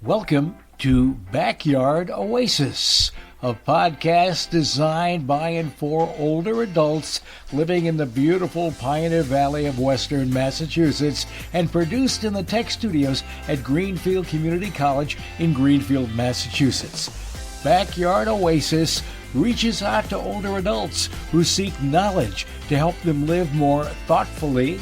Welcome to Backyard Oasis, a podcast designed by and for older adults living in the beautiful Pioneer Valley of Western Massachusetts and produced in the tech studios at Greenfield Community College in Greenfield, Massachusetts. Backyard Oasis reaches out to older adults who seek knowledge to help them live more thoughtfully,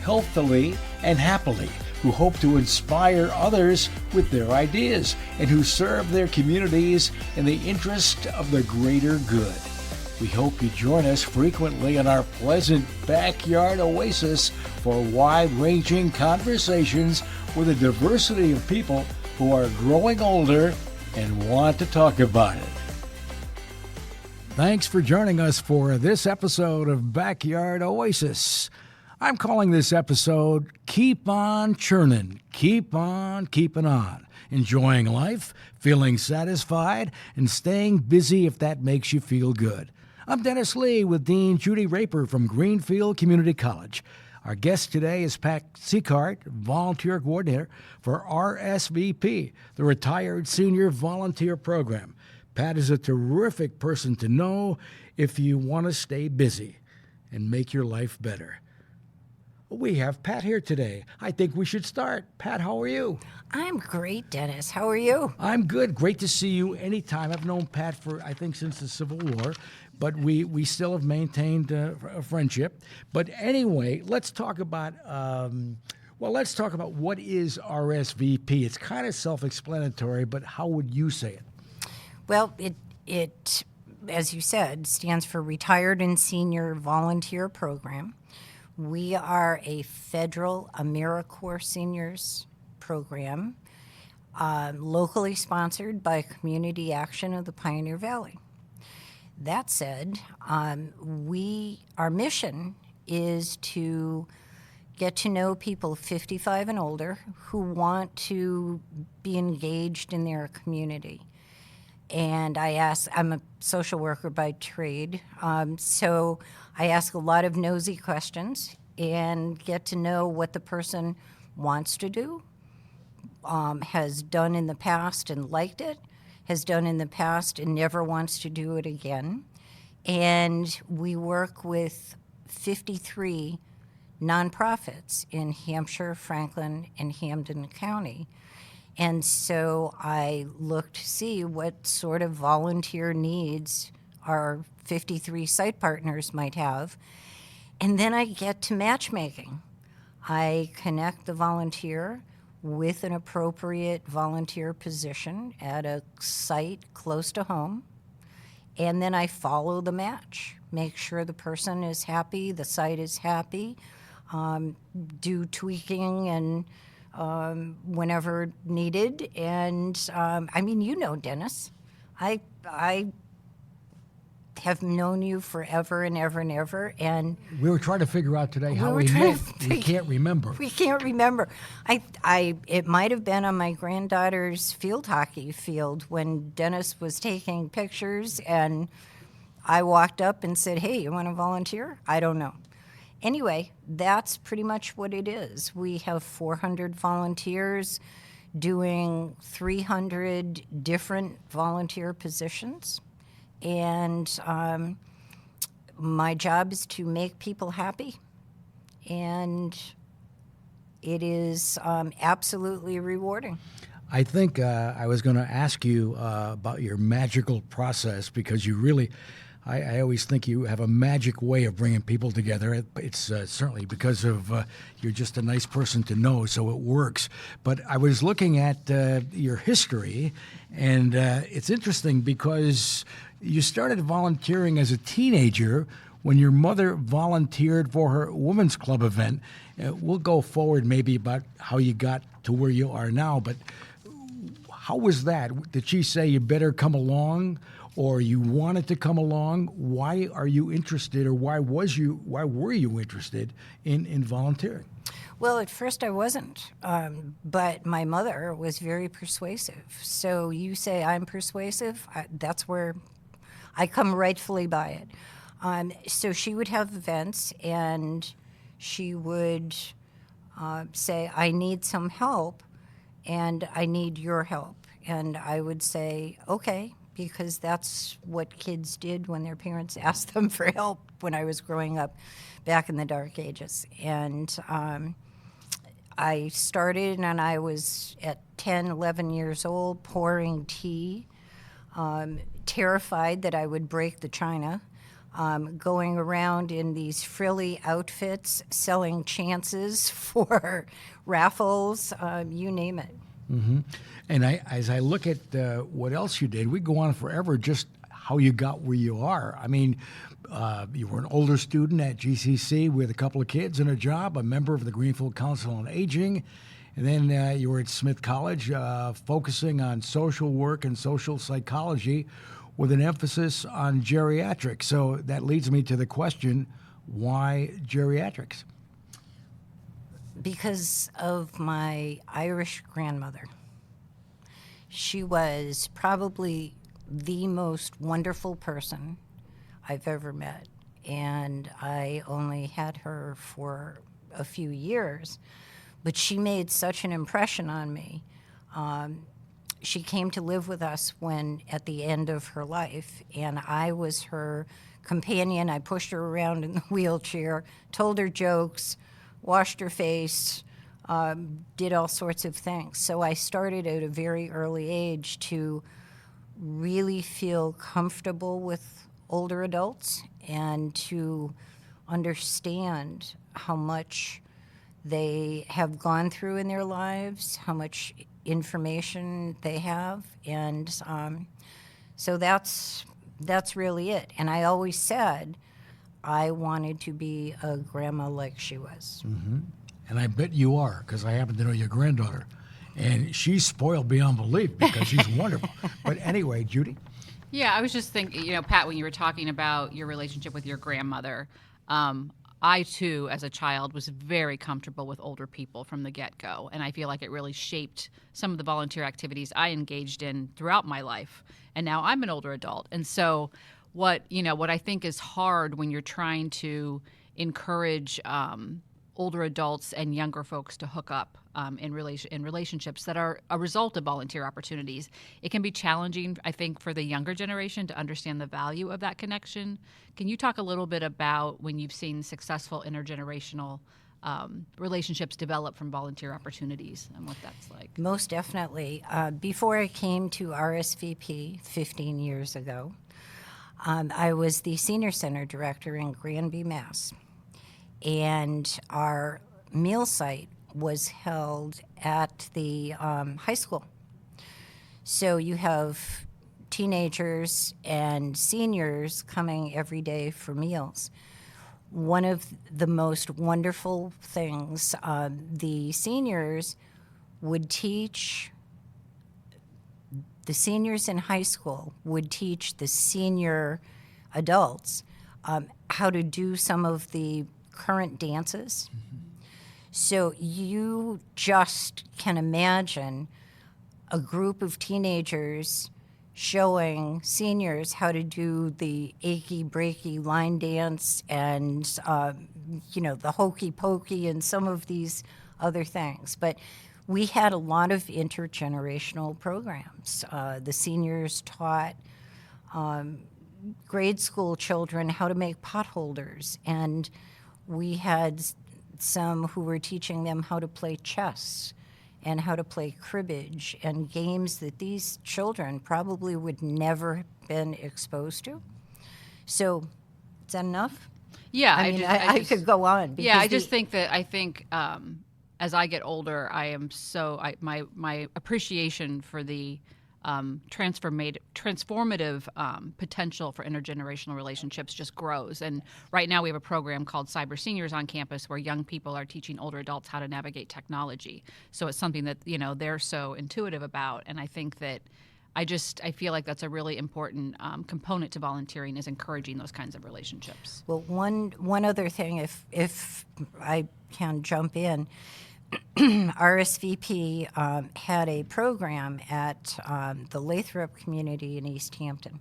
healthily, and happily, who hope to inspire others with their ideas, and who serve their communities in the interest of the greater good. We hope you join us frequently in our pleasant backyard oasis for wide-ranging conversations with a diversity of people who are growing older and want to talk about it. Thanks for joining us for this episode of Backyard Oasis. I'm calling this episode Keep On Churnin', Keep On Keeping On, enjoying life, feeling satisfied, and staying busy if that makes you feel good. I'm Dennis Lee with Dean Judy Raper from Greenfield Community College. Our guest today is Pat Sicard, Volunteer Coordinator for RSVP, the Retired Senior Volunteer Program. Pat is a terrific person to know if you want to stay busy and make your life better. We have Pat here today. I think we should start. Pat, how are you? I'm great, Dennis. How are you? I'm good. Great to see you anytime. I've known Pat for, I think, since the Civil War, but we still have maintained a friendship. But anyway, let's talk about what is RSVP. It's kind of self-explanatory, but how would you say it? Well, it as you said, stands for Retired and Senior Volunteer Program. We are a federal AmeriCorps seniors program, locally sponsored by Community Action of the Pioneer Valley. That said, our mission is to get to know people 55 and older who want to be engaged in their community. And I'm a social worker by trade, so I ask a lot of nosy questions and get to know what the person wants to do, has done in the past and liked it, has done in the past and never wants to do it again. And we work with 53 nonprofits in Hampshire, Franklin, and Hampden County. And so I look to see what sort of volunteer needs our 53 site partners might have. And then I get to matchmaking. I connect the volunteer with an appropriate volunteer position at a site close to home. And then I follow the match, make sure the person is happy, the site is happy, do tweaking and whenever needed. And Dennis, I have known you forever and ever and ever. And we were trying to figure out today how we met. We can't remember. We can't remember. It might have been on my granddaughter's field hockey field when Dennis was taking pictures, and I walked up and said, "Hey, you want to volunteer?" I don't know. Anyway, that's pretty much what it is. We have 400 volunteers doing 300 different volunteer positions. And my job is to make people happy. And it is absolutely rewarding. I think I was going to ask you about your magical process, because you really... I always think you have a magic way of bringing people together. It's certainly because of you're just a nice person to know, so it works. But I was looking at your history, and it's interesting because you started volunteering as a teenager when your mother volunteered for her women's club event. We'll go forward maybe about how you got to where you are now, but how was that? Did she say you better come along? Or you wanted to come along? Why are you interested, or why were you interested in volunteering? Well, at first I wasn't, but my mother was very persuasive. So you say I'm persuasive, that's where I come rightfully by it. So she would have events, and she would say, I need some help and I need your help. And I would say, okay, because that's what kids did when their parents asked them for help when I was growing up back in the dark ages. And I started, and I was at 10, 11 years old, pouring tea, terrified that I would break the china, going around in these frilly outfits, selling chances for raffles, you name it. And as I look at what else you did, we go on forever just how you got where you are. I mean, you were an older student at GCC with a couple of kids and a job, a member of the Greenfield Council on Aging, and then you were at Smith College focusing on social work and social psychology with an emphasis on geriatrics. So that leads me to the question, why geriatrics? Because of my Irish grandmother. She was probably the most wonderful person I've ever met, and I only had her for a few years, but she made such an impression on me. She came to live with us when at the end of her life, and I was her companion. I pushed her around in the wheelchair, told her jokes, washed her face, did all sorts of things. So I started at a very early age to really feel comfortable with older adults and to understand how much they have gone through in their lives, how much information they have, and so that's really it. And I always said I wanted to be a grandma like she was. And I bet you are, because I happen to know your granddaughter. And she's spoiled beyond belief because she's wonderful. But anyway, Judy? Yeah, I was just thinking, Pat, when you were talking about your relationship with your grandmother, I, too, as a child, was very comfortable with older people from the get-go. And I feel like it really shaped some of the volunteer activities I engaged in throughout my life. And now I'm an older adult. And so what I think is hard when you're trying to encourage older adults and younger folks to hook up in relationships that are a result of volunteer opportunities. It can be challenging, I think, for the younger generation to understand the value of that connection. Can you talk a little bit about when you've seen successful intergenerational relationships develop from volunteer opportunities and what that's like? Most definitely. Before I came to RSVP 15 years ago, I was the senior center director in Granby, Mass. And our meal site was held at the high school. So you have teenagers and seniors coming every day for meals. One of the most wonderful things, the seniors would teach, the seniors in high school would teach the senior adults how to do some of the current dances. So you just can imagine a group of teenagers showing seniors how to do the achy breaky line dance and the hokey pokey and some of these other things. But we had a lot of intergenerational programs. The seniors taught grade school children how to make potholders, and we had some who were teaching them how to play chess and how to play cribbage and games that these children probably would never have been exposed to. So, is that enough? Yeah, I could go on. Yeah, I think as I get older, I am my appreciation for the transformative potential for intergenerational relationships just grows. And right now we have a program called Cyber Seniors on campus where young people are teaching older adults how to navigate technology. So it's something that, they're so intuitive about. And I think that I feel like that's a really important component to volunteering, is encouraging those kinds of relationships. Well, one other thing, if I can jump in, RSVP had a program at the Lathrop community in East Hampton,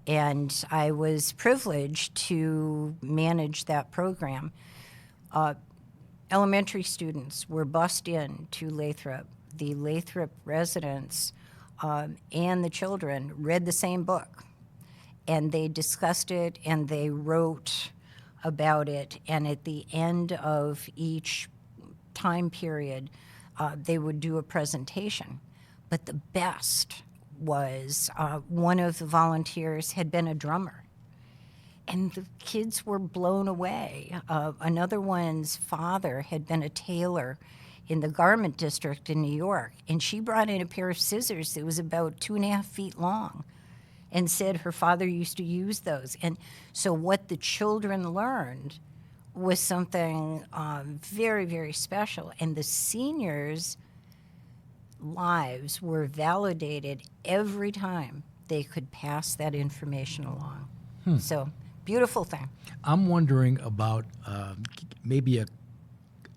and I was privileged to manage that program. Elementary students were bused in to Lathrop the Lathrop residents and the children read the same book, and they discussed it and they wrote about it, and at the end of each time period, they would do a presentation. But the best was one of the volunteers had been a drummer, and the kids were blown away. Another one's father had been a tailor in the garment district in New York, and she brought in a pair of scissors that was about 2.5 feet long and said her father used to use those. And so what the children learned was something very, very special. And the seniors' lives were validated every time they could pass that information along. So, beautiful thing. I'm wondering about maybe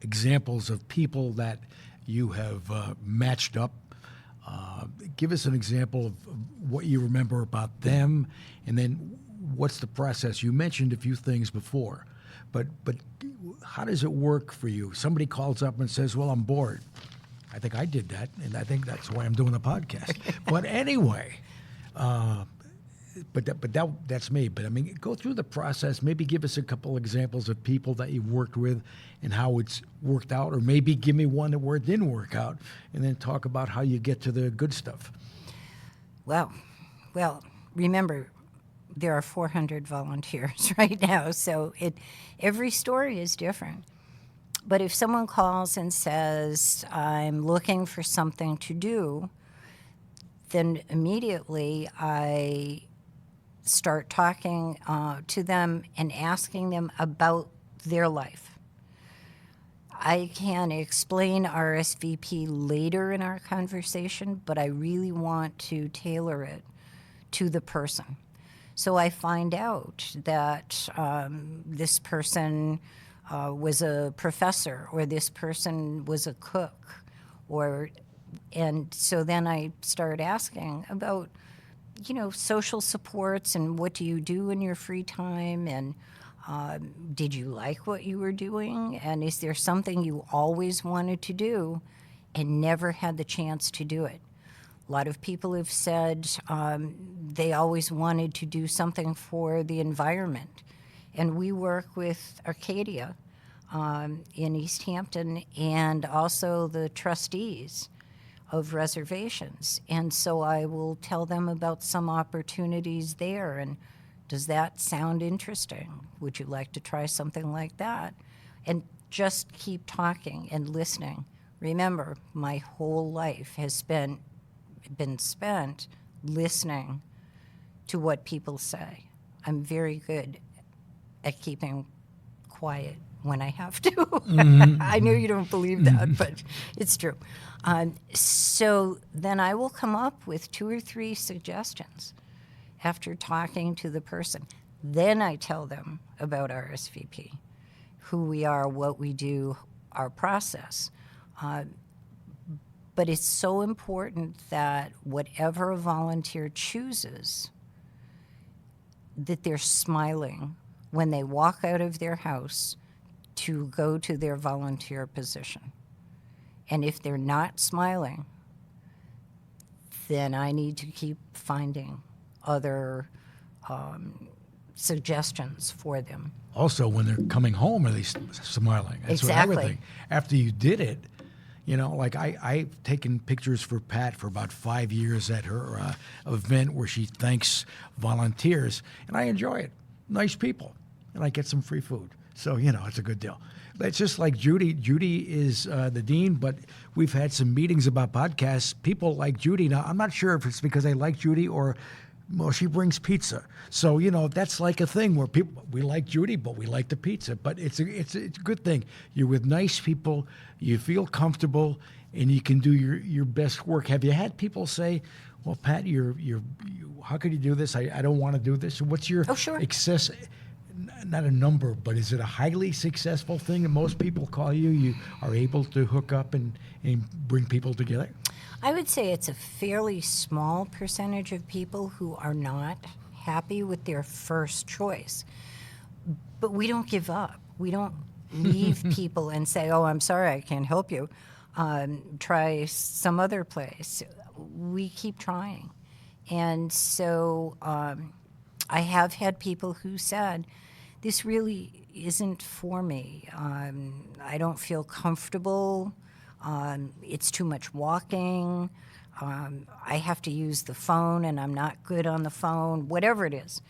examples of people that you have matched up. Give us an example of what you remember about them, and then what's the process? You mentioned a few things before, but how does it work for you? Somebody calls up and says, well, I'm bored. I think I did that, and I think that's why I'm doing the podcast. But anyway, that's me. But I mean, go through the process. Maybe give us a couple examples of people that you've worked with and how it's worked out, or maybe give me one where it didn't work out, and then talk about how you get to the good stuff. Well, remember, there are 400 volunteers right now, so every story is different. But if someone calls and says, I'm looking for something to do, then immediately I start talking to them and asking them about their life. I can explain RSVP later in our conversation, but I really want to tailor it to the person. So I find out that this person was a professor, or this person was a cook, and so then I start asking about, social supports and what do you do in your free time, and did you like what you were doing, and is there something you always wanted to do and never had the chance to do it? A lot of people have said they always wanted to do something for the environment. And we work with Arcadia in East Hampton, and also the trustees of reservations. And so I will tell them about some opportunities there, and does that sound interesting? Would you like to try something like that? And just keep talking and listening. Remember, my whole life has been spent listening to what people say. I'm very good at keeping quiet when I have to. Mm-hmm. I know you don't believe that, but it's true. So then I will come up with 2 or 3 suggestions after talking to the person. Then I tell them about RSVP, who we are, what we do, our process. But it's so important that whatever a volunteer chooses, that they're smiling when they walk out of their house to go to their volunteer position. And if they're not smiling, then I need to keep finding other suggestions for them. Also, when they're coming home, are they smiling? That's exactly. What I would think. After you did it, like I've taken pictures for Pat for about 5 years at her event where she thanks volunteers, and I enjoy it. Nice people, and I get some free food. So, it's a good deal. But it's just like Judy. Judy is the dean, but we've had some meetings about podcasts. People like Judy. Now, I'm not sure if it's because they like Judy or, well, she brings pizza. So, that's like a thing where we like Judy, but we like the pizza. But it's a good thing. You're with nice people, you feel comfortable, and you can do your best work. Have you had people say, well, Pat, how could you do this? I don't want to do this. What's your success? Not a number, but is it a highly successful thing? And most people call you are able to hook up and bring people together? I would say it's a fairly small percentage of people who are not happy with their first choice. But we don't give up. We don't leave people and say, oh, I'm sorry, I can't help you. try some other place. We keep trying. And so I have had people who said, this really isn't for me. I don't feel comfortable. It's too much walking. I have to use the phone and I'm not good on the phone, whatever it is.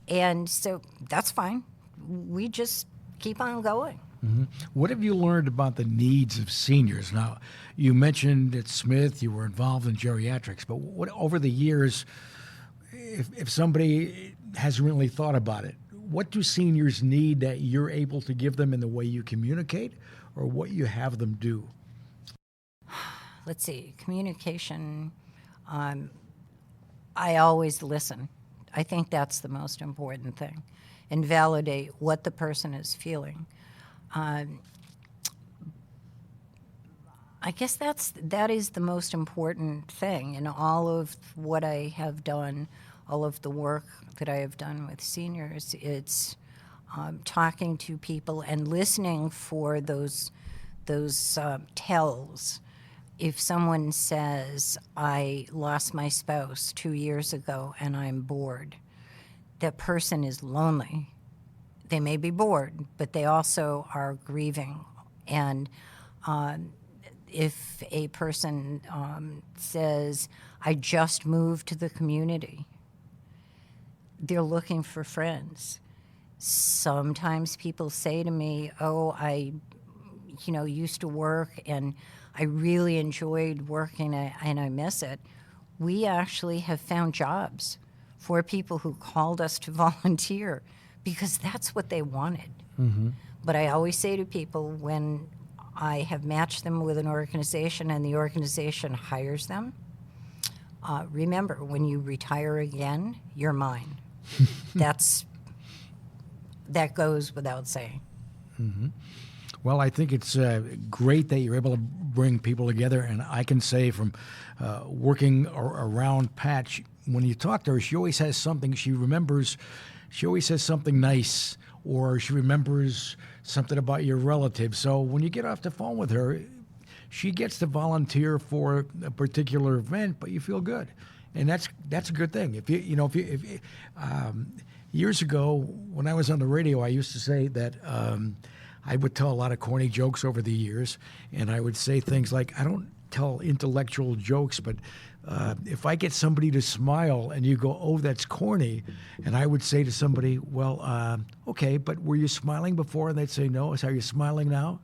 And so that's fine. We just keep on going. Mm-hmm. What have you learned about the needs of seniors? Now, you mentioned at Smith you were involved in geriatrics, but what over the years, if somebody hasn't really thought about it, what do seniors need that you're able to give them in the way you communicate or what you have them do? Let's see, communication. I always listen. I think that's the most important thing, and validate what the person is feeling. I guess that is the most important thing in all of what I have done, all of the work that I have done with seniors. It's talking to people and listening for those tells. If someone says, I lost my spouse 2 years ago and I'm bored, that person is lonely. They may be bored, but they also are grieving. And if a person says, I just moved to the community, they're looking for friends. Sometimes people say to me, oh, I used to work and I really enjoyed working and I miss it. We actually have found jobs for people who called us to volunteer because that's what they wanted. Mm-hmm. But I always say to people, when I have matched them with an organization and the organization hires them, remember, when you retire again, you're mine. That goes without saying. Mm-hmm. Well, I think it's great that you're able to bring people together, and I can say from working around Pat, when you talk to her, she always has something she remembers. She always says something nice, or she remembers something about your relative. So when you get off the phone with her, she gets to volunteer for a particular event, but you feel good, and that's a good thing. If years ago when I was on the radio, I used to say that. I would tell a lot of corny jokes over the years, and I would say things like, I don't tell intellectual jokes, but if I get somebody to smile and you go, oh, that's corny, and I would say to somebody, well, okay, but were you smiling before? And they'd say, no. I say, are you smiling now?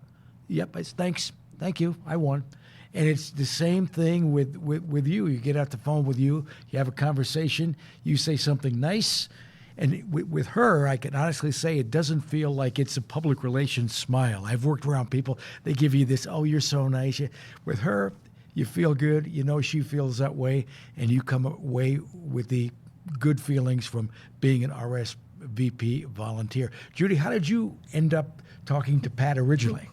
Yep, thanks, thank you, I won. And it's the same thing with you. You get off the phone with you have a conversation, you say something nice, and with her, I can honestly say it doesn't feel like it's a public relations smile. I've worked around people, they give you this, oh, you're so nice. With her, you feel good, she feels that way, and you come away with the good feelings from being an RSVP volunteer. Judy, how did you end up talking to Pat originally?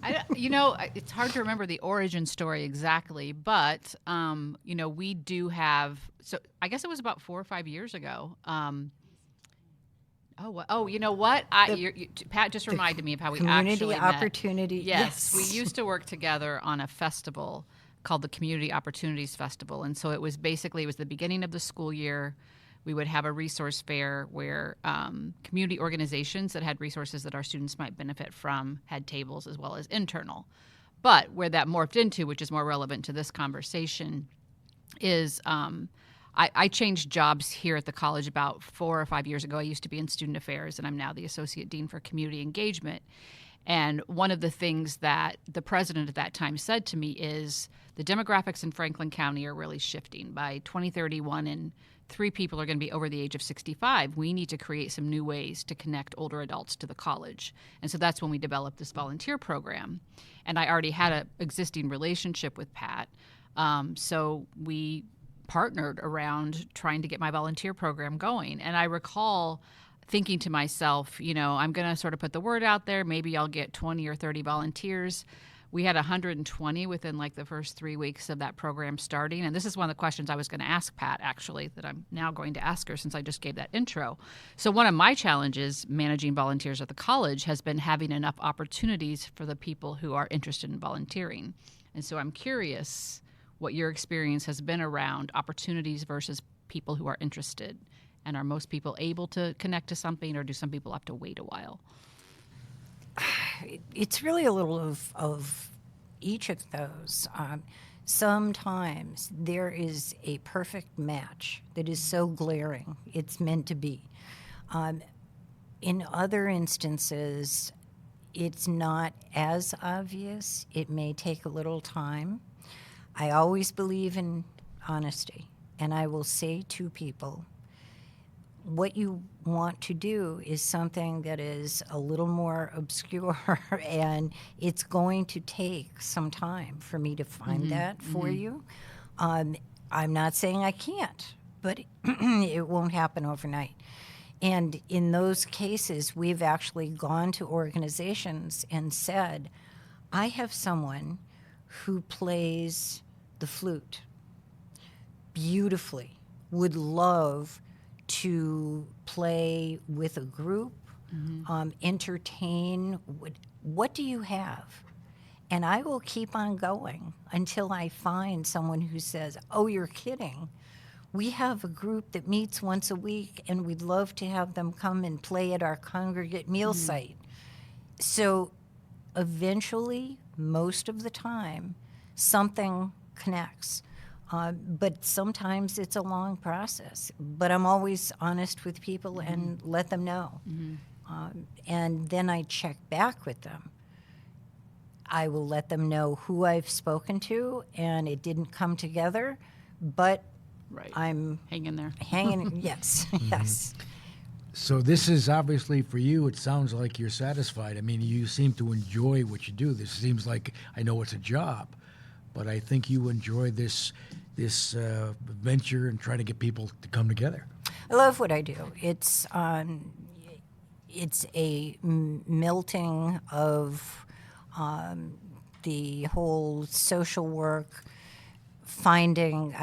It's hard to remember the origin story exactly, but, we do have, so I guess it was about 4 or 5 years ago. You know what? Pat just reminded me of how we actually met. Community Opportunity. Yes, we used to work together on a festival called the Community Opportunities Festival. And so it was the beginning of the school year. We would have a resource fair where community organizations that had resources that our students might benefit from had tables as well as internal. But where that morphed into, which is more relevant to this conversation, is I changed jobs here at the college about 4 or 5 years ago. I used to be in student affairs, and I'm now the associate dean for community engagement. And one of the things that the president at that time said to me is the demographics in Franklin County are really shifting. By 2031, and 3 people are going to be over the age of 65. We need to create some new ways to connect older adults to the college. And so that's when we developed this volunteer program. And I already had an existing relationship with Pat. So we partnered around trying to get my volunteer program going. And I recall thinking to myself, I'm going to sort of put the word out there. Maybe I'll get 20 or 30 volunteers. We had 120 within like the first 3 weeks of that program starting. And this is one of the questions I was going to ask Pat, actually, that I'm now going to ask her since I just gave that intro. So one of my challenges managing volunteers at the college has been having enough opportunities for the people who are interested in volunteering. And so I'm curious what your experience has been around opportunities versus people who are interested. And are most people able to connect to something, or do some people have to wait a while? It's really a little of each of those. Sometimes there is a perfect match that is so glaring, it's meant to be. In other instances, it's not as obvious. It may take a little time. I always believe in honesty, and I will say to people, what you want to do is something that is a little more obscure, and it's going to take some time for me to find that for you. I'm not saying I can't, but it won't happen overnight. And in those cases, we've actually gone to organizations and said, I have someone who plays the flute beautifully, would love to play with a group, entertain. What do you have? And I will keep on going until I find someone who says, oh, you're kidding. We have a group that meets once a week, and we'd love to have them come and play at our congregate meal site. So eventually, most of the time, something connects. But sometimes it's a long process. But I'm always honest with people and let them know. And then I check back with them. I will let them know who I've spoken to, and it didn't come together, but I'm hang in there. Hanging, yes, yes. So this is obviously for you, it sounds like you're satisfied. I mean, you seem to enjoy what you do. This seems like, I know it's a job, but I think you enjoy this venture and try to get people to come together. I love what I do. It's a melting of the whole social work, finding,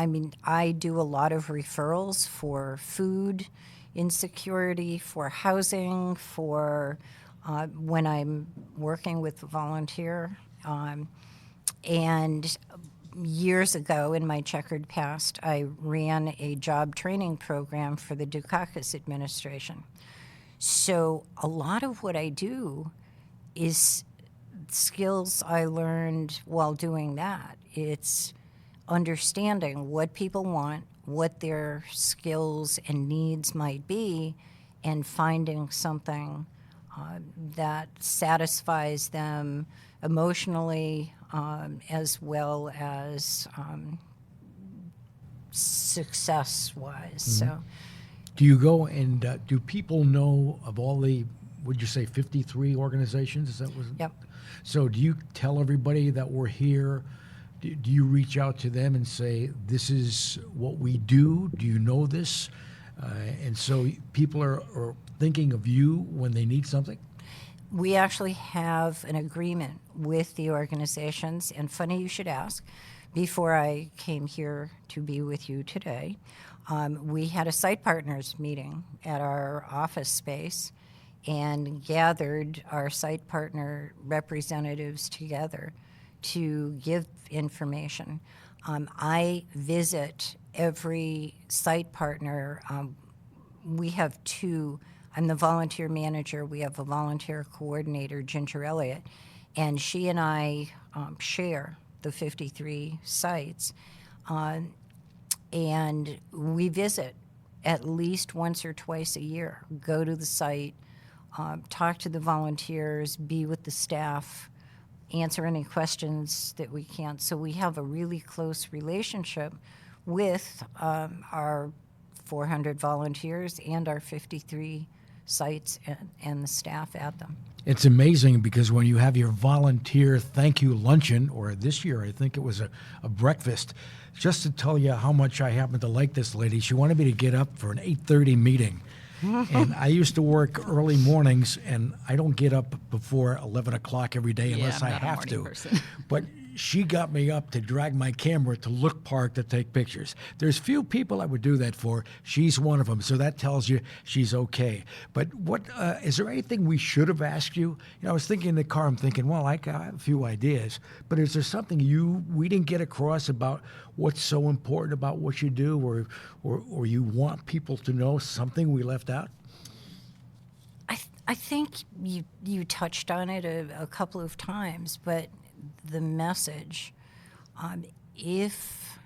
I do a lot of referrals for food insecurity, for housing, for when I'm working with volunteer. And years ago, in my checkered past, I ran a job training program for the Dukakis administration. So a lot of what I do is skills I learned while doing that. It's understanding what people want, what their skills and needs might be, and finding something that satisfies them emotionally, as well as success-wise. So, do you go and do people know of all the, would you say 53 organizations? Is that what? Yep. So do you tell everybody that we're here? Do you reach out to them and say, this is what we do? Do you know this? And so people are thinking of you when they need something? We actually have an agreement with the organizations, and funny you should ask. Before I came here to be with you today, we had a site partners meeting at our office space and gathered our site partner representatives together to give information. I visit every site partner. We have two. I'm the volunteer manager. We have a volunteer coordinator, Ginger Elliott, and she and I share the 53 sites. And we visit at least once or twice a year, go to the site, talk to the volunteers, be with the staff, answer any questions that we can. So we have a really close relationship with our 400 volunteers and our 53 sites and the staff at them. It's amazing because when you have your volunteer thank you luncheon, or this year I think it was a breakfast, just to tell you how much I happen to like this lady, she wanted me to get up for an 8:30 meeting. And I used to work early mornings, and I don't get up before 11 o'clock every day unless I have to. But she got me up to drag my camera to Look Park to take pictures. There's few people I would do that for. She's one of them, so that tells you she's okay. But what is there anything we should have asked you? I was thinking in the car, I'm thinking, well, I have a few ideas, but is there something we didn't get across about what's so important about what you do, or you want people to know, something we left out? I think you touched on it a couple of times, but the message, if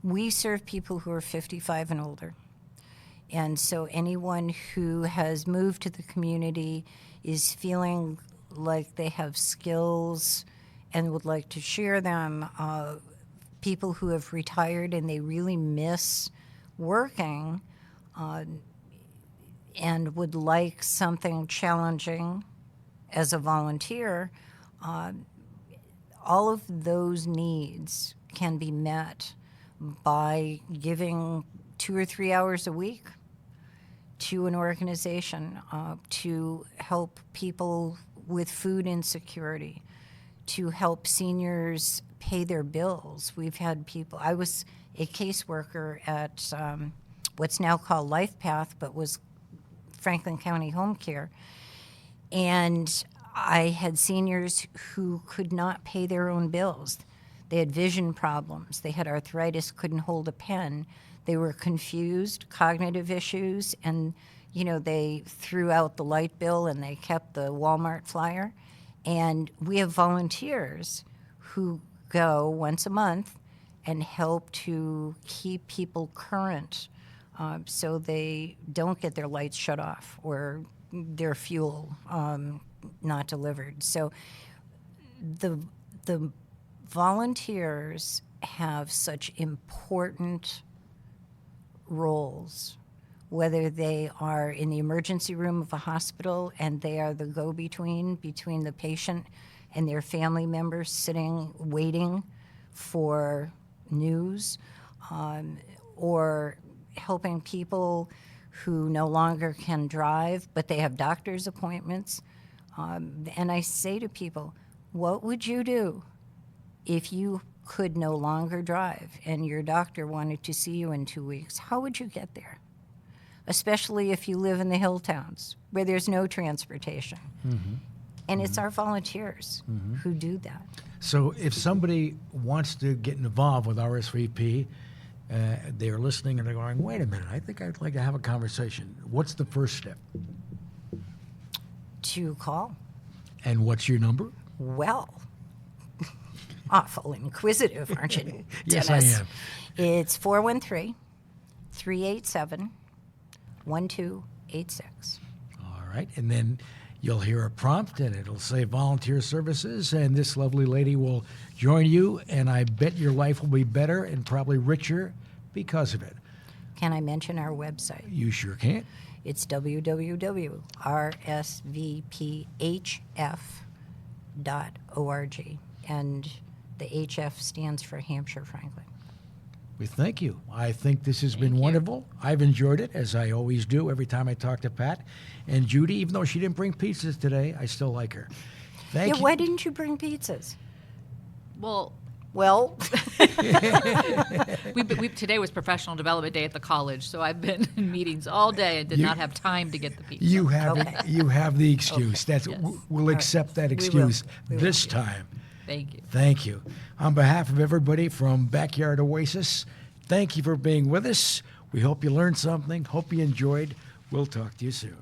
we serve people who are 55 and older, and so anyone who has moved to the community is feeling like they have skills and would like to share them, people who have retired and they really miss working, and would like something challenging as a volunteer, all of those needs can be met by giving 2 or 3 hours a week to an organization to help people with food insecurity, to help seniors pay their bills. We've had people, I was a caseworker at what's now called Life Path, but was Franklin County Home Care, and I had seniors who could not pay their own bills. They had vision problems, they had arthritis, couldn't hold a pen, they were confused, cognitive issues, and they threw out the light bill and they kept the Walmart flyer. And we have volunteers who go once a month and help to keep people current, so they don't get their lights shut off or their fuel not delivered. So the volunteers have such important roles, whether they are in the emergency room of a hospital and they are the go-between between the patient and their family members sitting waiting for news, or helping people who no longer can drive, but they have doctor's appointments. And I say to people, what would you do if you could no longer drive and your doctor wanted to see you in 2 weeks? How would you get there? Especially if you live in the hill towns where there's no transportation. Mm-hmm. And it's our volunteers who do that. So if somebody wants to get involved with RSVP, they're listening and they're going, wait a minute, I think I'd like to have a conversation. What's the first step? To call. And what's your number? Well, awful inquisitive, aren't you, Yes, Dennis? I am. It's 413-387-1286. All right. And then you'll hear a prompt and it'll say volunteer services, and this lovely lady will join you, and I bet your life will be better and probably richer because of it. Can I mention our website? You sure can. It's www.rsvphf.org, and the HF stands for Hampshire Franklin. We thank you. I think this has been wonderful. I've enjoyed it, as I always do every time I talk to Pat. And Judy, even though she didn't bring pizzas today, I still like her. Thank you. Why didn't you bring pizzas? Well, today was professional development day at the college, so I've been in meetings all day and did not have time to get the pizza. You have you have the excuse. Okay. We'll accept that excuse We will. this time. Thank you. Thank you. On behalf of everybody from Backyard Oasis, thank you for being with us. We hope you learned something. Hope you enjoyed. We'll talk to you soon.